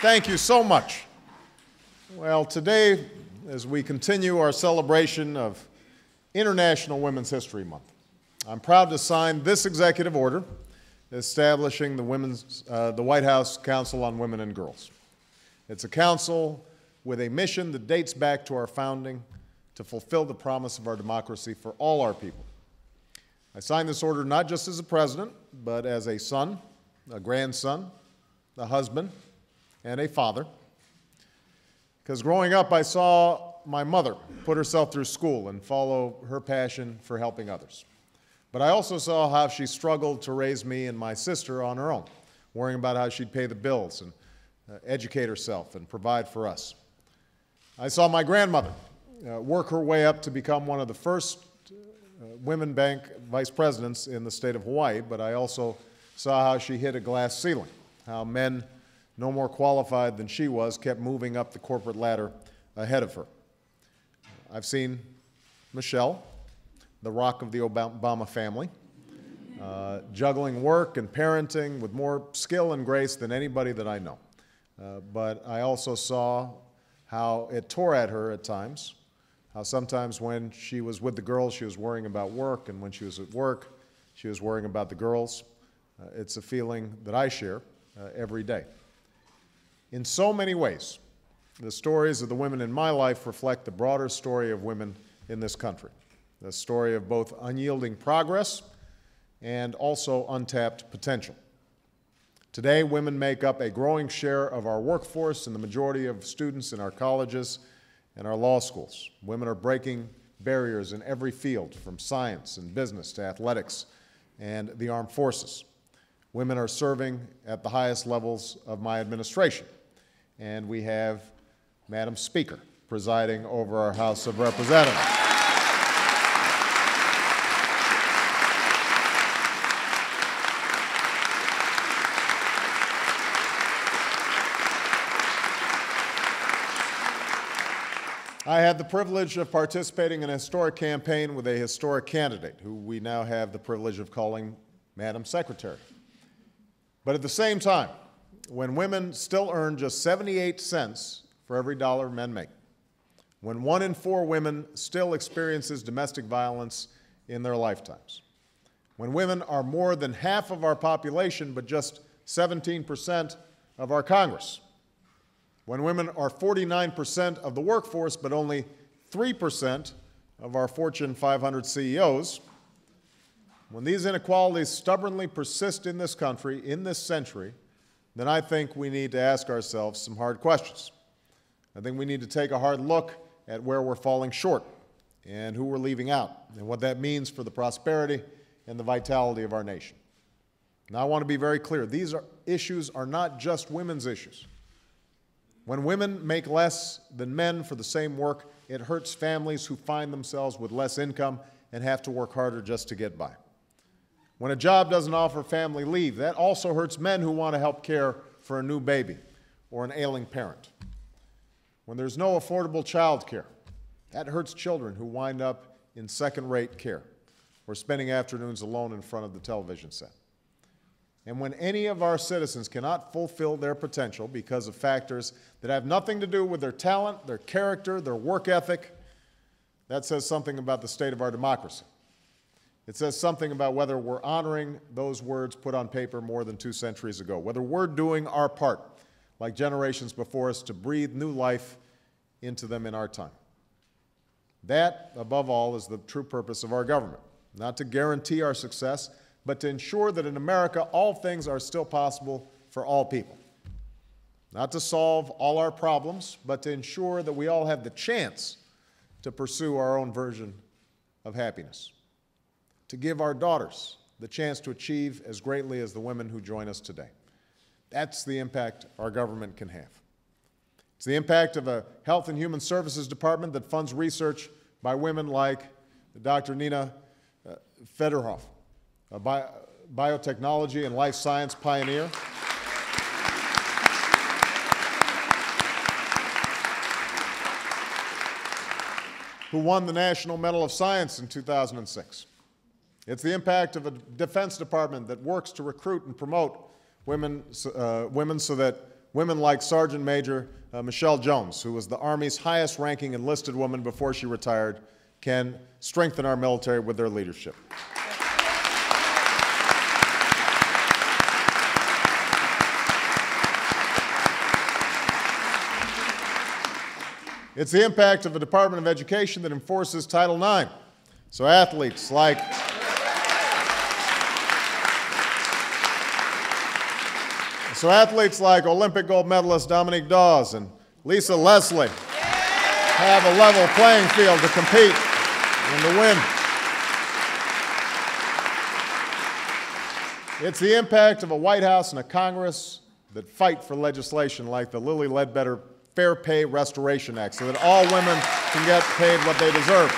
Thank you so much. Well, today, as we continue our celebration of International Women's History Month, I'm proud to sign this executive order establishing the White House Council on Women and Girls. It's a council with a mission that dates back to our founding to fulfill the promise of our democracy for all our people. I signed this order not just as a president, but as a son, a grandson, a husband, and a father. Because growing up, I saw my mother put herself through school and follow her passion for helping others. But I also saw how she struggled to raise me and my sister on her own, worrying about how she'd pay the bills and educate herself and provide for us. I saw my grandmother work her way up to become one of the first women bank vice presidents in the state of Hawaii, but I also saw how she hit a glass ceiling, how men no more qualified than she was kept moving up the corporate ladder ahead of her. I've seen Michelle, the rock of the Obama family, juggling work and parenting with more skill and grace than anybody that I know. But I also saw how it tore at her at times, how sometimes when she was with the girls, she was worrying about work, and when she was at work, she was worrying about the girls. It's a feeling that I share every day. In so many ways, the stories of the women in my life reflect the broader story of women in this country, the story of both unyielding progress and also untapped potential. Today, women make up a growing share of our workforce and the majority of students in our colleges and our law schools. Women are breaking barriers in every field, from science and business to athletics and the armed forces. Women are serving at the highest levels of my administration. And we have Madam Speaker presiding over our House of Representatives. I had the privilege of participating in a historic campaign with a historic candidate, who we now have the privilege of calling Madam Secretary. But at the same time, when women still earn just 78 cents for every dollar men make, when 1 in 4 women still experiences domestic violence in their lifetimes, when women are more than half of our population but just 17% of our Congress, when women are 49% of the workforce but only 3% of our Fortune 500 CEOs, when these inequalities stubbornly persist in this country, in this century, then I think we need to ask ourselves some hard questions. I think we need to take a hard look at where we're falling short and who we're leaving out and what that means for the prosperity and the vitality of our nation. Now, I want to be very clear. These issues are not just women's issues. When women make less than men for the same work, it hurts families who find themselves with less income and have to work harder just to get by. When a job doesn't offer family leave, that also hurts men who want to help care for a new baby or an ailing parent. When there's no affordable child care, that hurts children who wind up in second-rate care or spending afternoons alone in front of the television set. And when any of our citizens cannot fulfill their potential because of factors that have nothing to do with their talent, their character, their work ethic, that says something about the state of our democracy. It says something about whether we're honoring those words put on paper more than 2 centuries ago, whether we're doing our part, like generations before us, to breathe new life into them in our time. That, above all, is the true purpose of our government, not to guarantee our success, but to ensure that in America all things are still possible for all people. Not to solve all our problems, but to ensure that we all have the chance to pursue our own version of happiness. To give our daughters the chance to achieve as greatly as the women who join us today. That's the impact our government can have. It's the impact of a Health and Human Services Department that funds research by women like Dr. Nina Federhoff, a biotechnology and life science pioneer, who won the National Medal of Science in 2006. It's the impact of a Defense Department that works to recruit and promote women so that women like Sergeant Major Michelle Jones, who was the Army's highest-ranking enlisted woman before she retired, can strengthen our military with their leadership. It's the impact of the Department of Education that enforces Title IX. So athletes like Olympic gold medalist Dominique Dawes and Lisa Leslie have a level playing field to compete and to win. It's the impact of a White House and a Congress that fight for legislation like the Lilly Ledbetter Fair Pay Restoration Act so that all women can get paid what they deserve.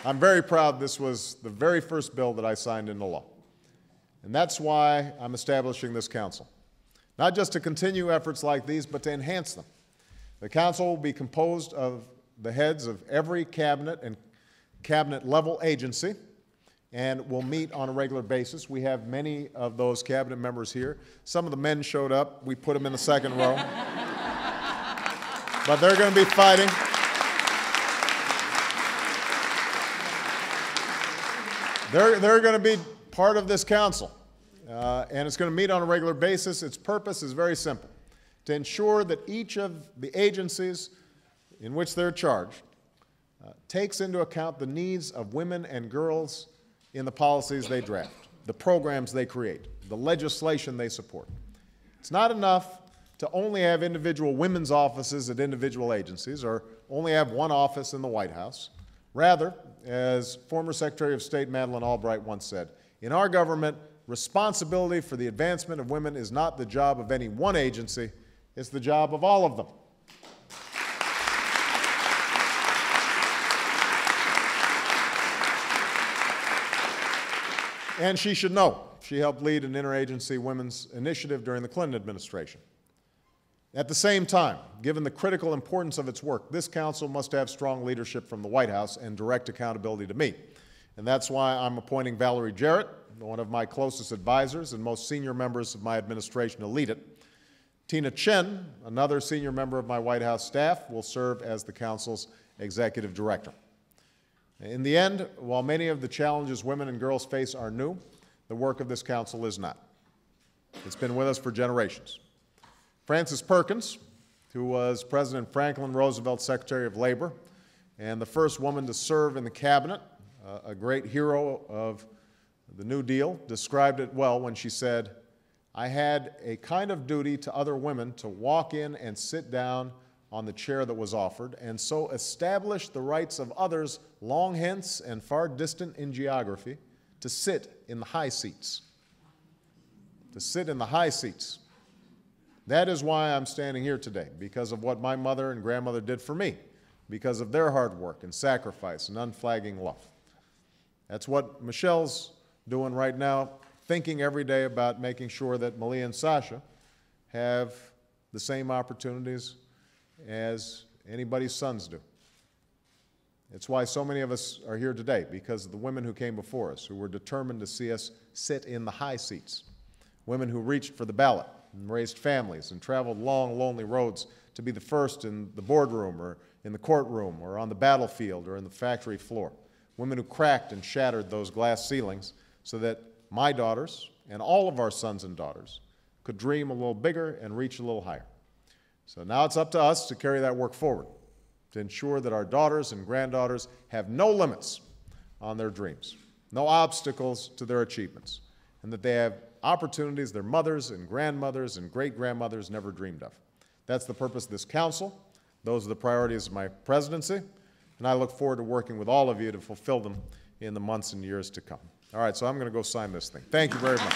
I'm very proud this was the very first bill that I signed into law. And that's why I'm establishing this council. Not just to continue efforts like these, but to enhance them. The council will be composed of the heads of every cabinet and cabinet-level agency, and will meet on a regular basis. We have many of those cabinet members here. Some of the men showed up. We put them in the second row. But they're going to be fighting. They're going to be part of this council, and it's going to meet on a regular basis. Its purpose is very simple, to ensure that each of the agencies in which they're charged takes into account the needs of women and girls in the policies they draft, the programs they create, the legislation they support. It's not enough to only have individual women's offices at individual agencies or only have one office in the White House. Rather, as former Secretary of State Madeleine Albright once said, in our government, responsibility for the advancement of women is not the job of any one agency, it's the job of all of them. And she should know. She helped lead an interagency women's initiative during the Clinton administration. At the same time, given the critical importance of its work, this council must have strong leadership from the White House and direct accountability to me. And that's why I'm appointing Valerie Jarrett, one of my closest advisors and most senior members of my administration, to lead it. Tina Chen, another senior member of my White House staff, will serve as the council's executive director. In the end, while many of the challenges women and girls face are new, the work of this council is not. It's been with us for generations. Frances Perkins, who was President Franklin Roosevelt's Secretary of Labor and the first woman to serve in the cabinet, a great hero of the New Deal, described it well when she said, "I had a kind of duty to other women to walk in and sit down on the chair that was offered, and so establish the rights of others long hence and far distant in geography to sit in the high seats." To sit in the high seats. That is why I'm standing here today, because of what my mother and grandmother did for me, because of their hard work and sacrifice and unflagging love. That's what Michelle's doing right now, thinking every day about making sure that Malia and Sasha have the same opportunities as anybody's sons do. It's why so many of us are here today, because of the women who came before us, who were determined to see us sit in the high seats. Women who reached for the ballot and raised families and traveled long, lonely roads to be the first in the boardroom or in the courtroom or on the battlefield or in the factory floor. Women who cracked and shattered those glass ceilings so that my daughters and all of our sons and daughters could dream a little bigger and reach a little higher. So now it's up to us to carry that work forward, to ensure that our daughters and granddaughters have no limits on their dreams, no obstacles to their achievements, and that they have opportunities their mothers and grandmothers and great-grandmothers never dreamed of. That's the purpose of this council. Those are the priorities of my presidency, and I look forward to working with all of you to fulfill them in the months and years to come. All right, so I'm going to go sign this thing. Thank you very much.